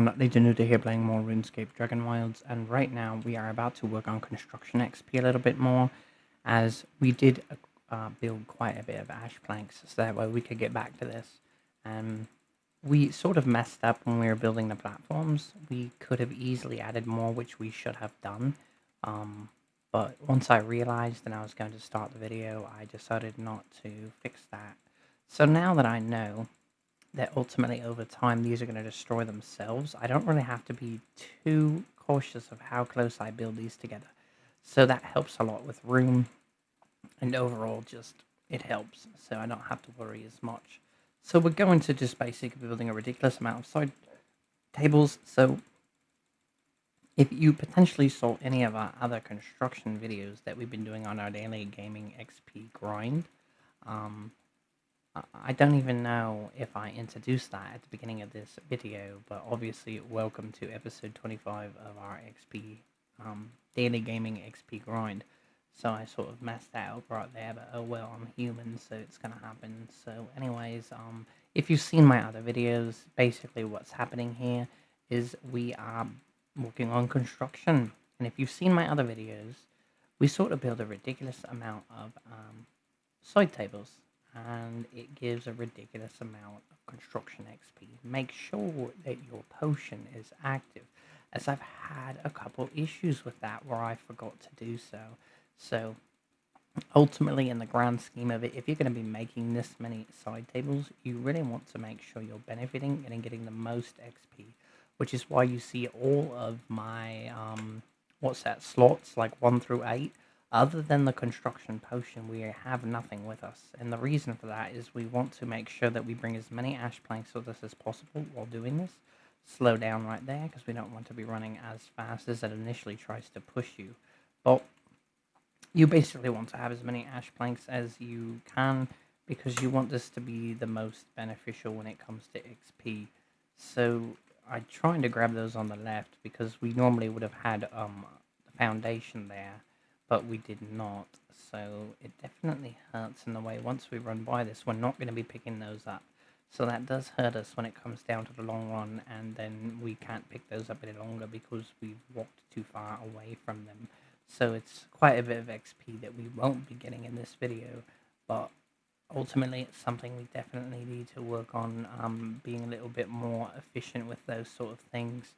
everyone, Legend here playing more RuneScape Dragonwilds, and right now we are about to work on construction XP a little bit more, as we did build quite a bit of ash planks, so that way we could get back to this. We sort of messed up when we were building the platforms. We could have easily added more, which we should have done, but once I realized and I was going to start the video, I decided not to fix that. So now that I know that ultimately over time these are going to destroy themselves, I don't really have to be too cautious of how close I build these together. So that helps a lot with room, and overall just it helps, so I don't have to worry as much. So we're going to just basically building a ridiculous amount of side tables. So if you potentially saw any of our other construction videos that we've been doing on our daily gaming XP grind, I don't even know if I introduced that at the beginning of this video, but obviously welcome to episode 25 of our XP daily gaming XP grind. So I sort of messed that up right there, but oh well, I'm human, so it's gonna happen. So anyways, if you've seen my other videos, basically what's happening here is we are working on construction. And if you've seen my other videos, we sort of build a ridiculous amount of side tables, and it gives a ridiculous amount of construction XP. Make sure that your potion is active, as I've had a couple issues with that where I forgot to do so. So ultimately, in the grand scheme of it, if you're going to be making this many side tables, you really want to make sure you're benefiting and getting the most XP, which is why you see all of my slots like 1 through 8. Other than the construction potion, we have nothing with us, and the reason for that is we want to make sure that we bring as many ash planks with us as possible while doing this. Slow down right there, because we don't want to be running as fast as it initially tries to push you. But you basically want to have as many ash planks as you can, because you want this to be the most beneficial when it comes to XP. So I'm trying to grab those on the left, because we normally would have had the foundation there, but we did not, so it definitely hurts in the way. Once we run by this, we're not going to be picking those up, so that does hurt us when it comes down to the long run, and then we can't pick those up any longer because we've walked too far away from them. So it's quite a bit of XP that we won't be getting in this video, but ultimately it's something we definitely need to work on, being a little bit more efficient with those sort of things.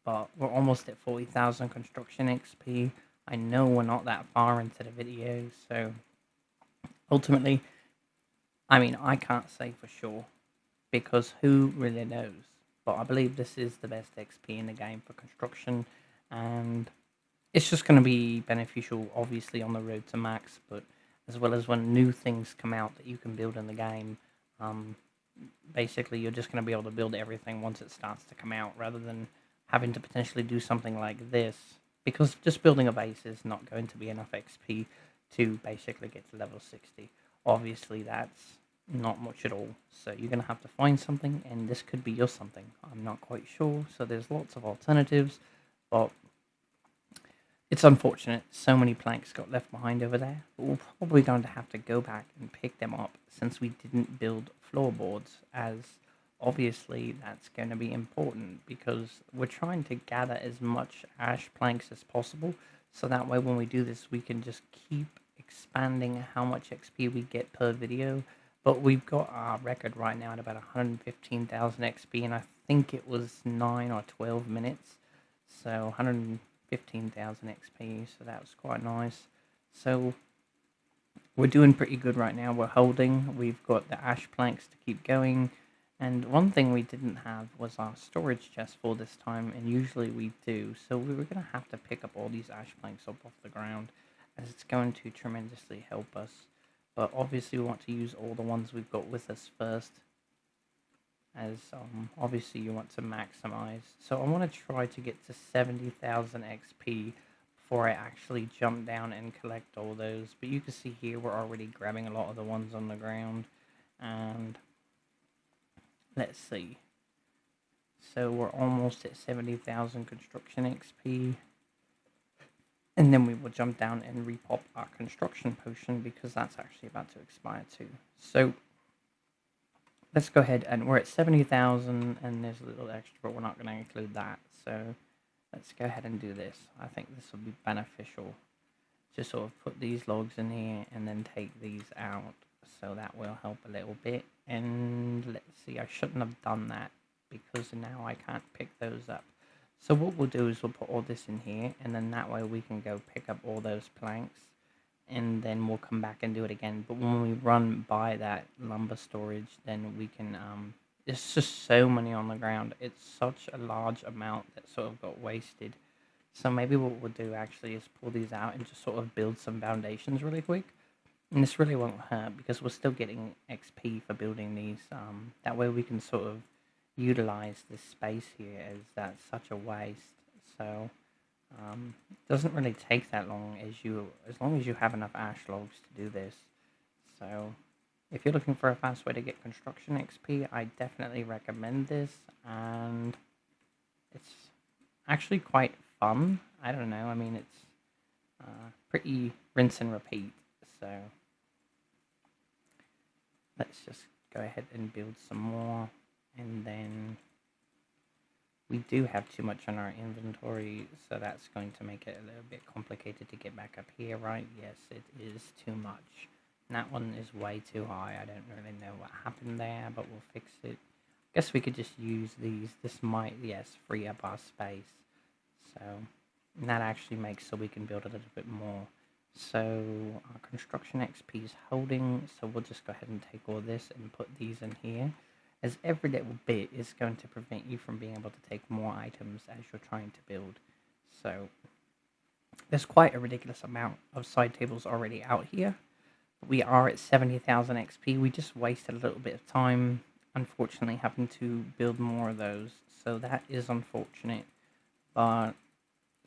But we're almost at 40,000 construction XP. I know we're not that far into the video, so ultimately, I mean, I can't say for sure, because who really knows? But I believe this is the best XP in the game for construction, and it's just going to be beneficial, obviously, on the road to max, but as well as when new things come out that you can build in the game. Basically, you're just going to be able to build everything once it starts to come out, rather than having to potentially do something like this, because just building a base is not going to be enough XP to basically get to level 60. Obviously, that's not much at all, so you're going to have to find something, and this could be your something. I'm not quite sure, so there's lots of alternatives, but it's unfortunate so many planks got left behind over there, but we're probably going to have to go back and pick them up, since we didn't build floorboards, as obviously that's going to be important, because we're trying to gather as much ash planks as possible, so that way when we do this we can just keep expanding how much XP we get per video. But we've got our record right now at about 115,000 XP, and I think it was 9 or 12 minutes, so 115,000 XP, so that was quite nice. So we're doing pretty good right now. We're holding, we've got the ash planks to keep going. And one thing we didn't have was our storage chest for this time, and usually we do, so we were going to have to pick up all these ash planks up off the ground, as it's going to tremendously help us. But obviously we want to use all the ones we've got with us first, as obviously you want to maximize. So I want to try to get to 70,000 XP before I actually jump down and collect all those. But you can see here we're already grabbing a lot of the ones on the ground, and let's see. So we're almost at 70,000 construction XP. And then we will jump down and repop our construction potion, because that's actually about to expire too. So let's go ahead, and we're at 70,000, and there's a little extra, but we're not going to include that. So let's go ahead and do this. I think this will be beneficial to sort of put these logs in here and then take these out. So that will help a little bit. And let's see, I shouldn't have done that because now I can't pick those up. So what we'll do is we'll put all this in here, and then that way we can go pick up all those planks, and then we'll come back and do it again. But when we run by that lumber storage, then we can it's just so many on the ground. It's such a large amount that sort of got wasted. So maybe what we'll do actually is pull these out and just sort of build some foundations really quick. And this really won't hurt because we're still getting XP for building these. That way we can sort of utilize this space here, as that's such a waste. So it doesn't really take that long, as long as you have enough ash logs to do this. So if you're looking for a fast way to get construction XP, I definitely recommend this, and it's actually quite fun. I don't know, I mean, it's pretty rinse and repeat. So let's just go ahead and build some more, and then we do have too much on our inventory, so that's going to make it a little bit complicated to get back up here, right? Yes, it is too much. And that one is way too high. I don't really know what happened there, but we'll fix it. I guess we could just use these. This might, yes, free up our space. So, and that actually makes so we can build a little bit more. So our construction XP is holding, so we'll just go ahead and take all this and put these in here, as every little bit is going to prevent you from being able to take more items as you're trying to build. So there's quite a ridiculous amount of side tables already out here. We are at 70,000 XP. We just wasted a little bit of time, unfortunately, having to build more of those. So that is unfortunate, but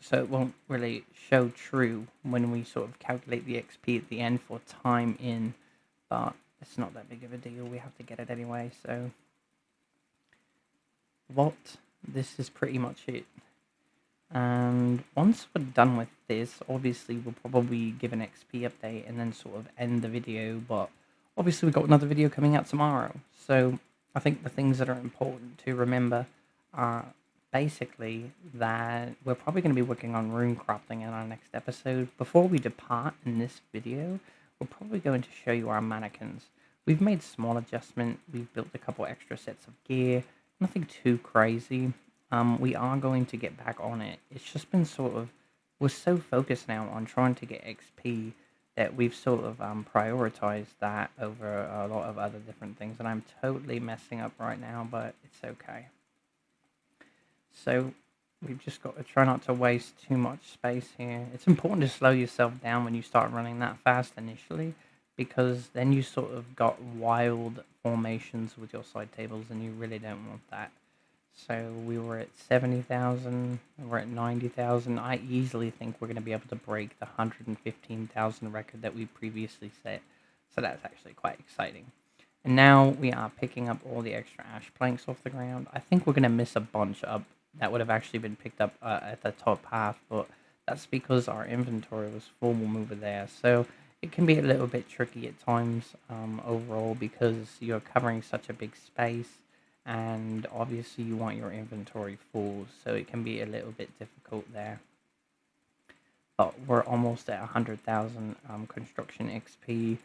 so it won't really show true when we sort of calculate the XP at the end for time in, but it's not that big of a deal. We have to get it anyway. So this is pretty much it. And once we're done with this, obviously we'll probably give an XP update and then sort of end the video, but obviously we've got another video coming out tomorrow. So I think the things that are important to remember are basically that we're probably going to be working on rune crafting in our next episode. Before we depart in this video, we're probably going to show you our mannequins. We've made small adjustment. We've built a couple extra sets of gear. Nothing too crazy. We are going to get back on it. It's just been sort of, we're so focused now on trying to get XP that we've sort of prioritized that over a lot of other different things. And I'm totally messing up right now, but it's okay. So we've just got to try not to waste too much space here. It's important to slow yourself down when you start running that fast initially, because then you sort of got wild formations with your side tables and you really don't want that. So we were at 70,000, we're at 90,000. I easily think we're going to be able to break the 115,000 record that we previously set. So that's actually quite exciting. And now we are picking up all the extra ash planks off the ground. I think we're going to miss a bunch up that would have actually been picked up at the top half, but that's because our inventory was full over there. So it can be a little bit tricky at times overall, because you're covering such a big space, and obviously you want your inventory full, so it can be a little bit difficult there. But we're almost at 100,000 construction XP,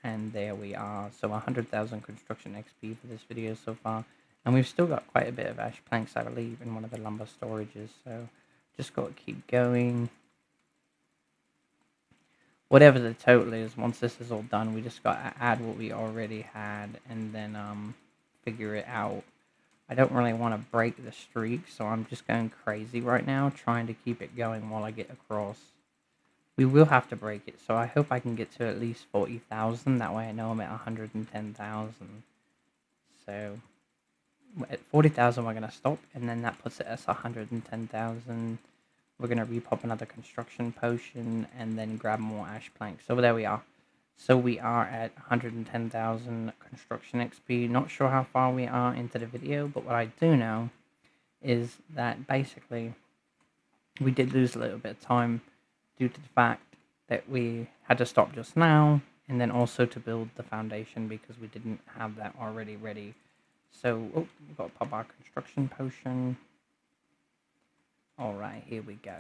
and there we are. So 100,000 construction XP for this video so far, and we've still got quite a bit of ash planks, I believe, in one of the lumber storages, so just got to keep going. Whatever the total is, once this is all done, we just got to add what we already had and then figure it out. I don't really want to break the streak, so I'm just going crazy right now, trying to keep it going while I get across. We will have to break it, so I hope I can get to at least 40,000. That way I know I'm at 110,000. So at 40,000 we're going to stop, and then that puts it at 110,000. We're going to repop another construction potion and then grab more ash planks. So there we are. So we are at 110,000 construction XP. Not sure how far we are into the video, but what I do know is that basically we did lose a little bit of time due to the fact that we had to stop just now, and then also to build the foundation because we didn't have that already ready. So, oh, we've got to pop our construction potion. Alright, here we go.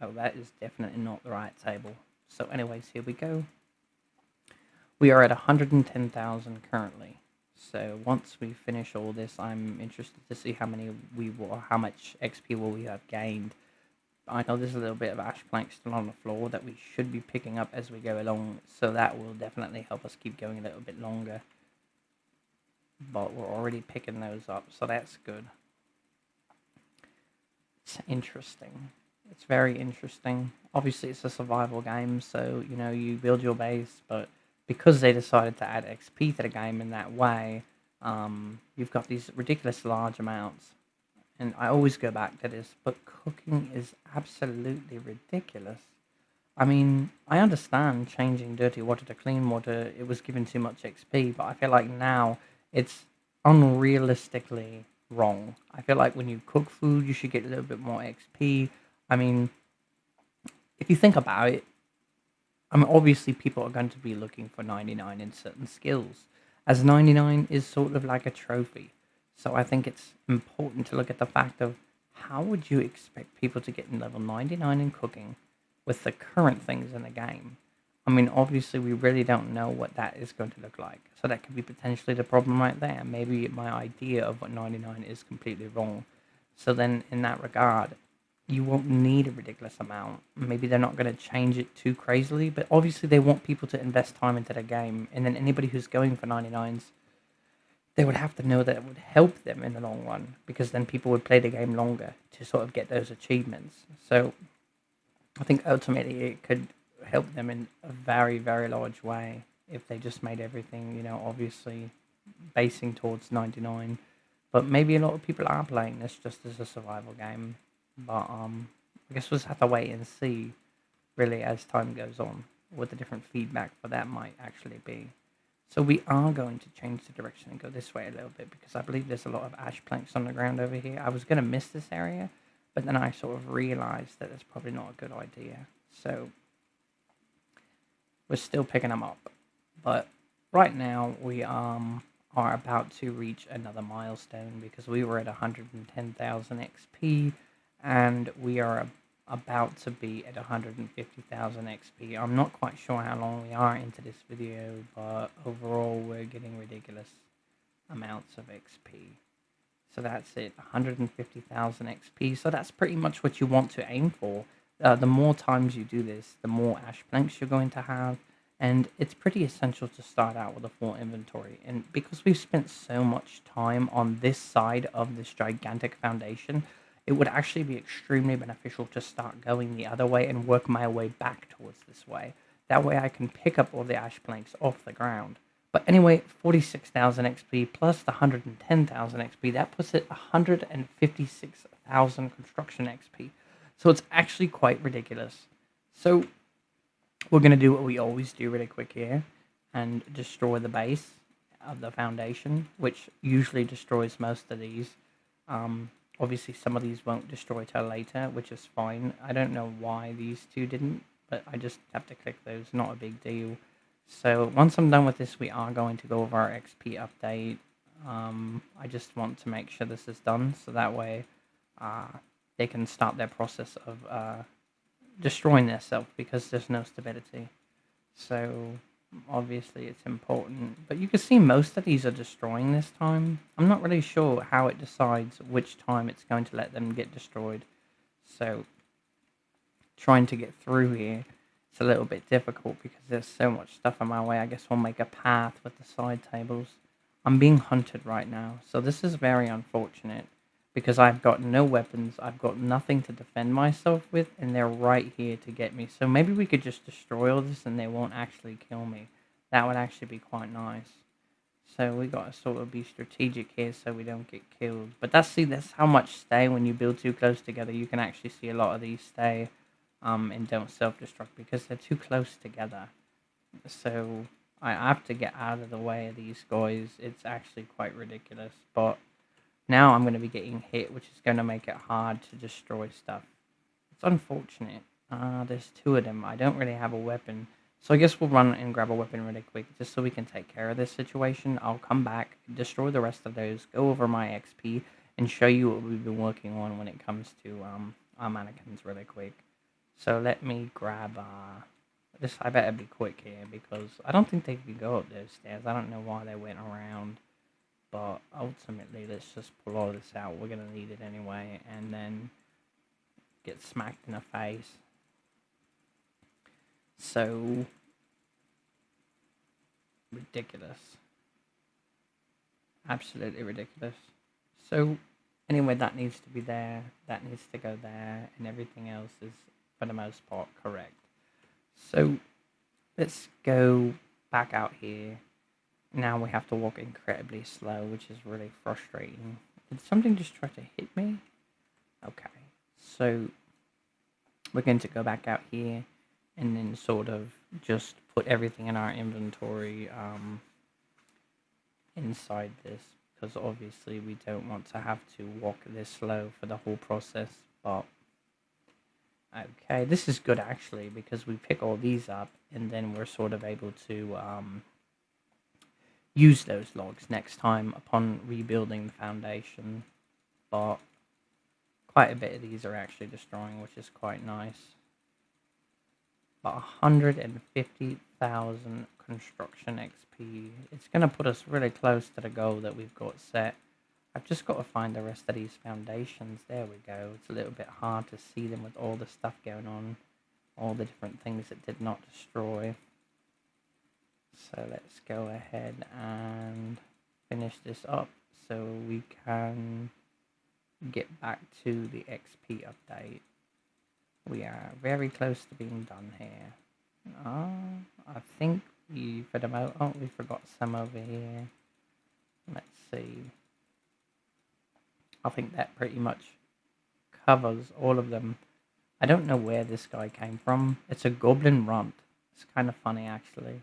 Oh, that is definitely not the right table. So anyways, here we go. We are at 110,000 currently. So once we finish all this, I'm interested to see how much XP will we have gained. I know there's a little bit of ash plank still on the floor that we should be picking up as we go along, so that will definitely help us keep going a little bit longer. But we're already picking those up, so that's good. It's interesting. It's very interesting. Obviously, it's a survival game, so, you know, you build your base, but because they decided to add XP to the game in that way, you've got these ridiculous large amounts. And I always go back to this, but cooking is absolutely ridiculous. I mean, I understand changing dirty water to clean water, it was given too much XP, but I feel like now it's unrealistically wrong. I feel like when you cook food, you should get a little bit more XP. I mean, if you think about it, I mean, obviously people are going to be looking for 99 in certain skills, as 99 is sort of like a trophy. So I think it's important to look at the fact of how would you expect people to get in level 99 in cooking with the current things in the game? I mean, obviously we really don't know what that is going to look like. So that could be potentially the problem right there. Maybe my idea of what 99 is completely wrong. So then in that regard, you won't need a ridiculous amount. Maybe they're not going to change it too crazily, but obviously they want people to invest time into the game. And then anybody who's going for 99s, they would have to know that it would help them in the long run, because then people would play the game longer to sort of get those achievements. So I think ultimately it could help them in a very, very large way if they just made everything, you know, obviously basing towards 99. But maybe a lot of people are playing this just as a survival game. But I guess we'll just have to wait and see, really, as time goes on, what the different feedback for that might actually be. So we are going to change the direction and go this way a little bit, because I believe there's a lot of ash planks on the ground over here. I was going to miss this area, but then I sort of realized that it's probably not a good idea. So we're still picking them up. But right now we are about to reach another milestone, because we were at 110,000 XP and we are about to be at 150,000 XP. I'm not quite sure how long we are into this video, but overall we're getting ridiculous amounts of XP. So that's it, 150,000 XP. So that's pretty much what you want to aim for. The more times you do this, the more ash planks you're going to have. And it's pretty essential to start out with a full inventory. And because we've spent so much time on this side of this gigantic foundation, it would actually be extremely beneficial to start going the other way and work my way back towards this way. That way I can pick up all the ash planks off the ground. But anyway, 46,000 XP plus the 110,000 XP, that puts it 156,000 construction XP. So it's actually quite ridiculous. So we're going to do what we always do really quick here and destroy the base of the foundation, which usually destroys most of these. Obviously, some of these won't destroy till later, which is fine. I don't know why these two didn't, but I just have to click those. Not a big deal. So once I'm done with this, we are going to go over our XP update. I just want to make sure this is done, so that way they can start their process of destroying themselves, because there's no stability. So obviously it's important, but you can see most of these are destroying this time. I'm not really sure how it decides which time it's going to let them get destroyed. So trying to get through here, it's a little bit difficult because there's so much stuff on my way. I guess we'll make a path with the side tables. I'm being hunted right now, so this is very unfortunate, because I've got no weapons, I've got nothing to defend myself with, and they're right here to get me. So maybe we could just destroy all this and they won't actually kill me. That would actually be quite nice. So we got to sort of be strategic here so we don't get killed. But that's how much stay when you build too close together. You can actually see a lot of these stay and don't self-destruct because they're too close together. So I have to get out of the way of these guys. It's actually quite ridiculous, but now I'm going to be getting hit, which is going to make it hard to destroy stuff. It's unfortunate. There's two of them. I don't really have a weapon. So I guess we'll run and grab a weapon really quick just so we can take care of this situation. I'll come back, destroy the rest of those, go over my XP, and show you what we've been working on when it comes to our mannequins really quick. So let me grab this. I better be quick here because I don't think they can go up those stairs. I don't know why they went around, but ultimately let's just pull all this out. We're gonna need it anyway, and then get smacked in the face. So ridiculous, absolutely ridiculous. So anyway, that needs to be there, that needs to go there, and everything else is for the most part correct. So let's go back out here. Now we have to walk incredibly slow, which is really frustrating. Did something just try to hit me? Okay, so we're going to go back out here and then sort of just put everything in our inventory inside this, because obviously we don't want to have to walk this slow for the whole process. But okay, this is good actually, because we pick all these up and then we're sort of able to use those logs next time upon rebuilding the foundation. But quite a bit of these are actually destroying, which is quite nice. But 150,000 construction XP. It's going to put us really close to the goal that we've got set. I've just got to find the rest of these foundations. There we go. It's a little bit hard to see them with all the stuff going on. All the different things it did not destroy. So let's go ahead and finish this up so we can get back to the XP update. We are very close to being done here. I think we, for the moment, oh, we forgot some over here. Let's see. I think that pretty much covers all of them. I don't know where this guy came from. It's a goblin runt. It's kind of funny, actually.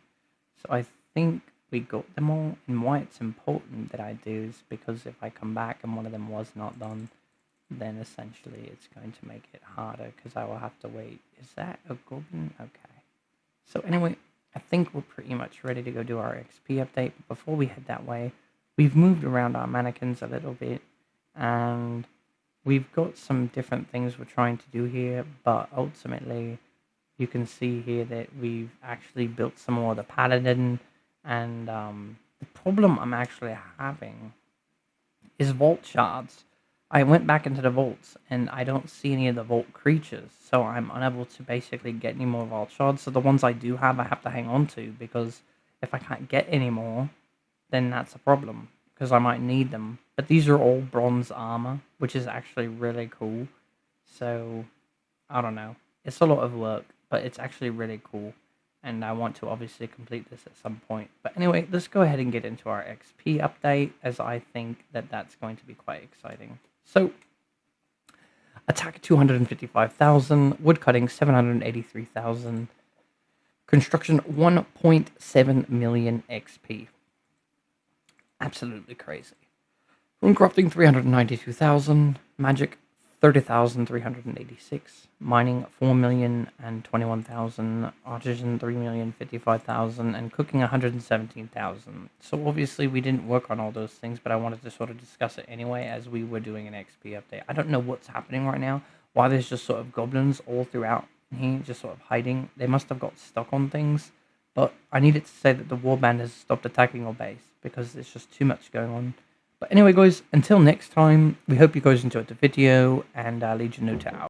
So I think we got them all. And why it's important that I do is because if I come back and one of them was not done, then essentially it's going to make it harder because I will have to wait. Is that a goblin? Okay. So anyway, I think we're pretty much ready to go do our XP update. But before we head that way, we've moved around our mannequins a little bit, and we've got some different things we're trying to do here, but ultimately you can see here that we've actually built some more of the paladin, and the problem I'm actually having is vault shards. I went back into the vaults and I don't see any of the vault creatures, so I'm unable to basically get any more vault shards. So the ones I do have, I have to hang on to, because if I can't get any more, then that's a problem, because I might need them. But these are all bronze armor, which is actually really cool. So I don't know, it's a lot of work, but it's actually really cool, and I want to obviously complete this at some point. But anyway, let's go ahead and get into our XP update, as I think that that's going to be quite exciting. So, attack 255,000, woodcutting 783,000, construction 1.7 million XP. Absolutely crazy. Rune crafting 392,000, magic 30,386, mining 4,021,000, artisan 3,055,000, and cooking 117,000. So obviously we didn't work on all those things, but I wanted to sort of discuss it anyway as we were doing an XP update. I don't know what's happening right now, why there's just sort of goblins all throughout here, just sort of hiding. They must have got stuck on things, but I needed to say that the warband has stopped attacking our base because there's just too much going on. But anyway, guys, until next time, we hope you guys enjoyed the video, and Legion Nota out.